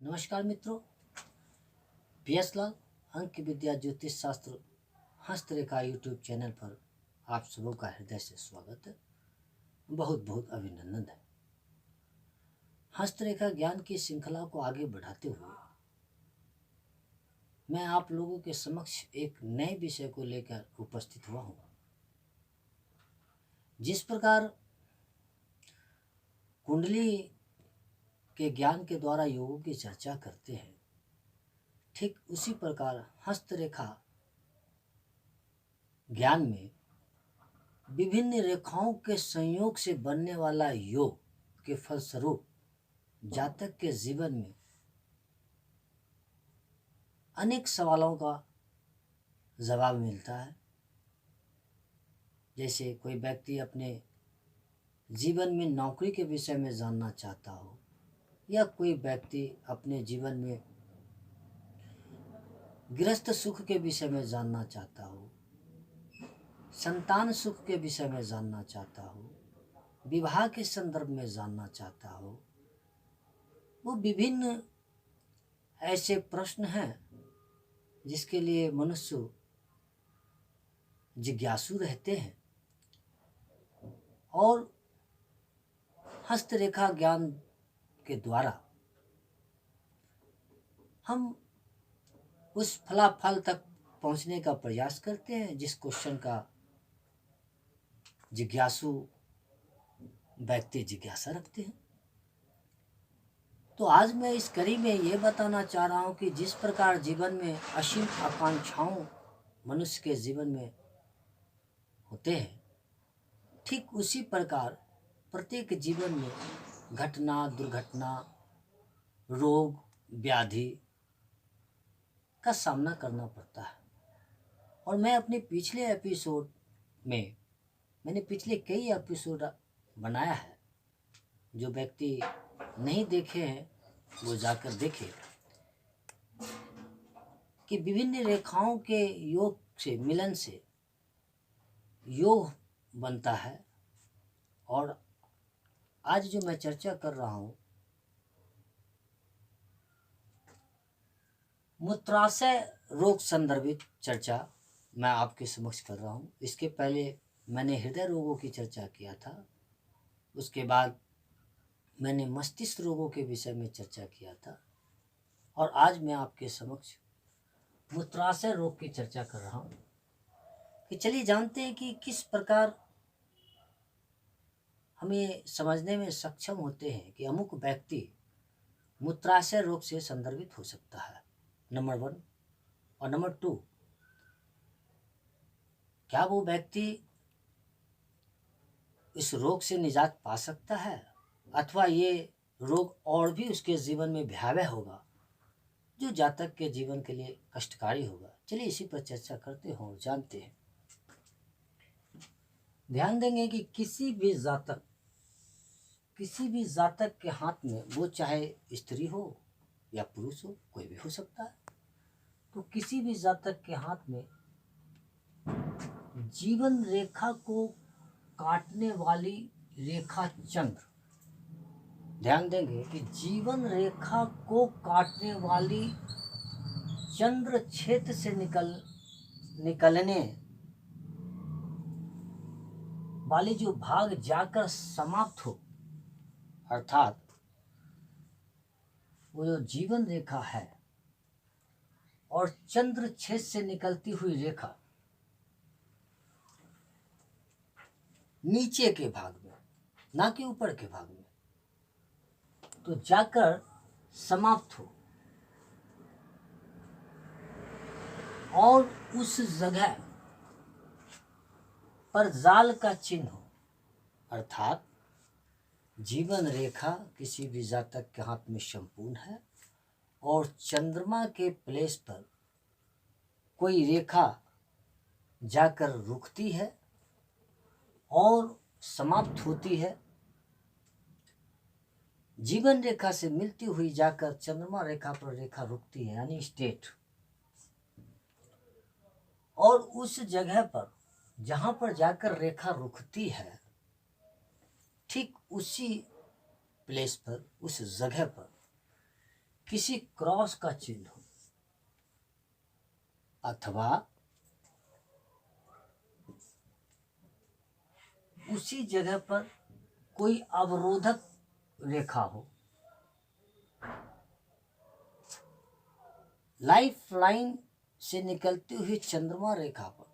नमस्कार मित्रों, PS लाल अंक विद्या ज्योतिष शास्त्र हस्तरेखा यूट्यूब चैनल पर आप सबों का हृदय से स्वागत है। बहुत बहुत अभिनंदन है। हस्तरेखा ज्ञान की श्रृंखला को आगे बढ़ाते हुए मैं आप लोगों के समक्ष एक नए विषय को लेकर उपस्थित हुआ हूँ। जिस प्रकार कुंडली के ज्ञान के द्वारा योगों की चर्चा करते हैं, ठीक उसी प्रकार हस्तरेखा ज्ञान में विभिन्न रेखाओं के संयोग से बनने वाला योग के फलस्वरूप जातक के जीवन में अनेक सवालों का जवाब मिलता है। जैसे कोई व्यक्ति अपने जीवन में नौकरी के विषय में जानना चाहता हो, या कोई व्यक्ति अपने जीवन में गृहस्थ सुख के विषय में जानना चाहता हो, संतान सुख के विषय में जानना चाहता हो, विवाह के संदर्भ में जानना चाहता हो। वो विभिन्न ऐसे प्रश्न हैं जिसके लिए मनुष्य जिज्ञासु रहते हैं, और हस्तरेखा ज्ञान के द्वारा हम उस फलाफल तक पहुंचने का प्रयास करते हैं जिस क्वेश्चन का जिज्ञासु व्यक्ति जिज्ञासा रखते हैं। तो आज मैं इस कड़ी में ये बताना चाह रहा हूँ कि जिस प्रकार जीवन में असीम आकांक्षाओं मनुष्य के जीवन में होते हैं, ठीक उसी प्रकार प्रत्येक जीवन में घटना, दुर्घटना, रोग, व्याधि का सामना करना पड़ता है। और मैं अपने पिछले एपिसोड में मैंने पिछले कई एपिसोड बनाया है। जो व्यक्ति नहीं देखे हैं वो जाकर देखें कि विभिन्न रेखाओं के योग से, मिलन से योग बनता है। और आज जो मैं चर्चा कर रहा हूँ, मूत्राशय रोग संदर्भित चर्चा मैं आपके समक्ष कर रहा हूँ। इसके पहले मैंने हृदय रोगों की चर्चा किया था, उसके बाद मैंने मस्तिष्क रोगों के विषय में चर्चा किया था, और आज मैं आपके समक्ष मूत्राशय रोग की चर्चा कर रहा हूँ। कि चलिए जानते हैं कि किस प्रकार हमें समझने में सक्षम होते हैं कि अमुक व्यक्ति मूत्राशय रोग से संदर्भित हो सकता है, नंबर 1। और नंबर 2, क्या वो व्यक्ति इस रोग से निजात पा सकता है, अथवा ये रोग और भी उसके जीवन में भयावह होगा जो जातक के जीवन के लिए कष्टकारी होगा। चलिए इसी पर चर्चा करते हैं और जानते हैं। ध्यान देंगे कि किसी भी जातक के हाथ में, वो चाहे स्त्री हो या पुरुष हो, कोई भी हो सकता है, तो किसी भी जातक के हाथ में जीवन रेखा को काटने वाली रेखा चंद्र, ध्यान देंगे कि जीवन रेखा को काटने वाली चंद्र क्षेत्र से निकलने वाली जो भाग जाकर समाप्त हो, अर्थात वो जो जीवन रेखा है और चंद्र क्षेत्र से निकलती हुई रेखा नीचे के भाग में, ना कि ऊपर के भाग में, तो जाकर समाप्त हो और उस जगह पर जाल का चिन्ह हो, अर्थात जीवन रेखा किसी भी जातक के हाथ में संपूर्ण है और चंद्रमा के प्लेस पर कोई रेखा जाकर रुकती है और समाप्त होती है, जीवन रेखा से मिलती हुई जाकर चंद्रमा रेखा पर रेखा रुकती है, यानी स्टेट। और उस जगह पर जहां पर जाकर रेखा रुकती है, ठीक उसी प्लेस पर, उस जगह पर किसी क्रॉस का चिन्ह हो, अथवा उसी जगह पर कोई अवरोधक रेखा हो। लाइफ लाइन से निकलती हुई चंद्रमा रेखा पर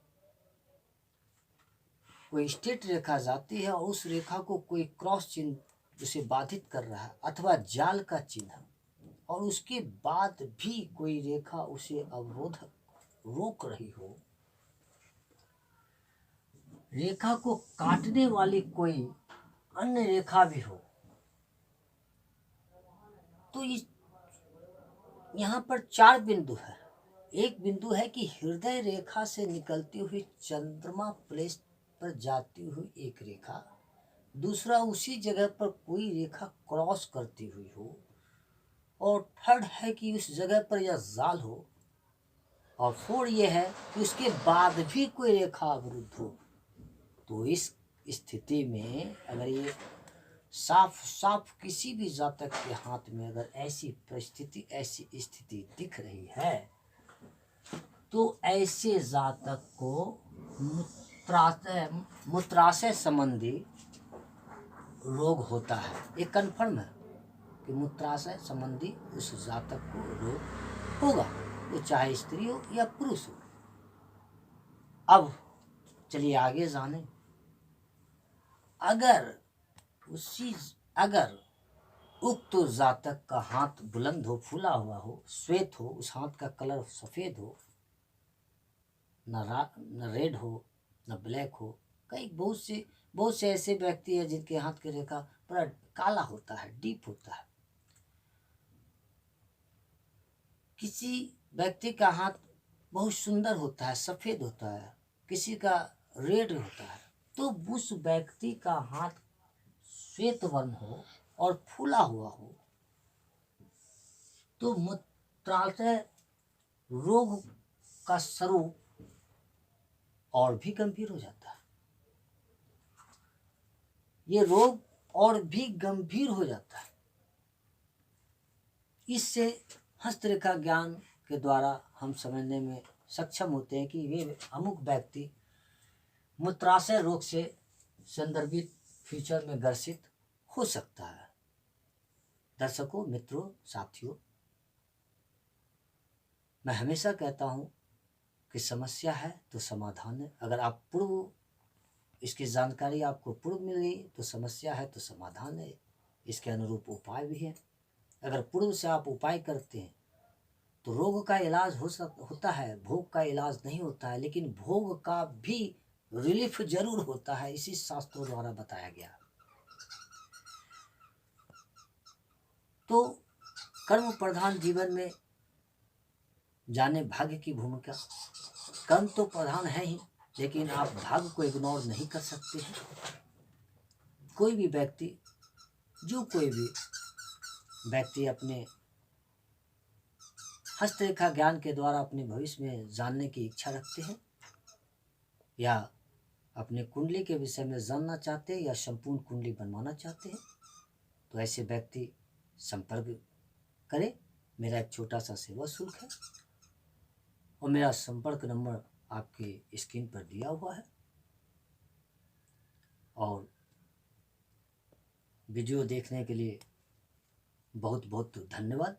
कोई स्ट्रेट रेखा जाती है और उस रेखा को कोई क्रॉस चिन्ह उसे बाधित कर रहा है, अथवा जाल का चिन्ह, और उसके बाद भी कोई रेखा उसे अवरोधक रोक रही हो, रेखा को काटने वाली कोई अन्य रेखा भी हो, तो इस यहाँ पर 4 बिंदु है। एक बिंदु है कि हृदय रेखा से निकलती हुई चंद्रमा प्लेस पर जाती हुई एक रेखा, दूसरा उसी जगह पर कोई रेखा क्रॉस करती हुई हो, और थर्ड है कि उस जगह पर यह जाल हो, और फोर ये है कि उसके बाद भी कोई रेखा अवरुद्ध हो। तो इस स्थिति में अगर ये साफ साफ किसी भी जातक के हाथ में अगर ऐसी परिस्थिति, ऐसी स्थिति दिख रही है, तो ऐसे जातक को मूत्राशय संबंधी रोग होता है। ये कन्फर्म है कि मूत्राशय संबंधी उस जातक को रोग होगा, वो चाहे स्त्री हो या पुरुष हो। अब चलिए आगे जाने। अगर उक्त जातक का हाथ बुलंद हो, फूला हुआ हो, श्वेत हो, उस हाथ का कलर सफेद हो, न रेड हो न ब्लैक हो, कई बहुत से ऐसे व्यक्ति हैं जिनके हाथ की रेखा पूरा काला होता है, डीप होता है। किसी व्यक्ति का हाथ बहुत सुंदर होता है, सफेद होता है, किसी का रेड होता है, तो उस व्यक्ति का हाथ श्वेत वर्ण हो और फूला हुआ हो, तो मूत्राशय रोग का स्वरूप और भी गंभीर हो जाता है। ये रोग और भी गंभीर हो जाता है। इससे हस्तरेखा ज्ञान के द्वारा हम समझने में सक्षम होते हैं कि वे अमुक व्यक्ति मूत्राशय रोग से संदर्भित फ्यूचर में ग्रसित हो सकता है। दर्शकों, मित्रों, साथियों, मैं हमेशा कहता हूँ कि समस्या है तो समाधान है। अगर आप पूर्व इसकी जानकारी आपको पूर्व मिल गई तो समस्या है तो समाधान है, इसके अनुरूप उपाय भी है। अगर पूर्व से आप उपाय करते हैं तो रोग का इलाज होता है, भोग का इलाज नहीं होता है, लेकिन भोग का भी रिलीफ जरूर होता है, इसी शास्त्रों द्वारा बताया गया। तो कर्म प्रधान जीवन में जाने भाग्य की भूमिका। कर्म तो प्रधान है ही, लेकिन आप भाग्य को इग्नोर नहीं कर सकते हैं। कोई भी व्यक्ति अपने हस्तरेखा ज्ञान के द्वारा अपने भविष्य में जानने की इच्छा रखते हैं, या अपने कुंडली के विषय में जानना चाहते हैं, या संपूर्ण कुंडली बनवाना चाहते हैं, तो ऐसे व्यक्ति संपर्क करें। मेरा एक छोटा सा सेवा शुल्क है और मेरा संपर्क नंबर आपके स्क्रीन पर दिया हुआ है। और वीडियो देखने के लिए बहुत बहुत धन्यवाद।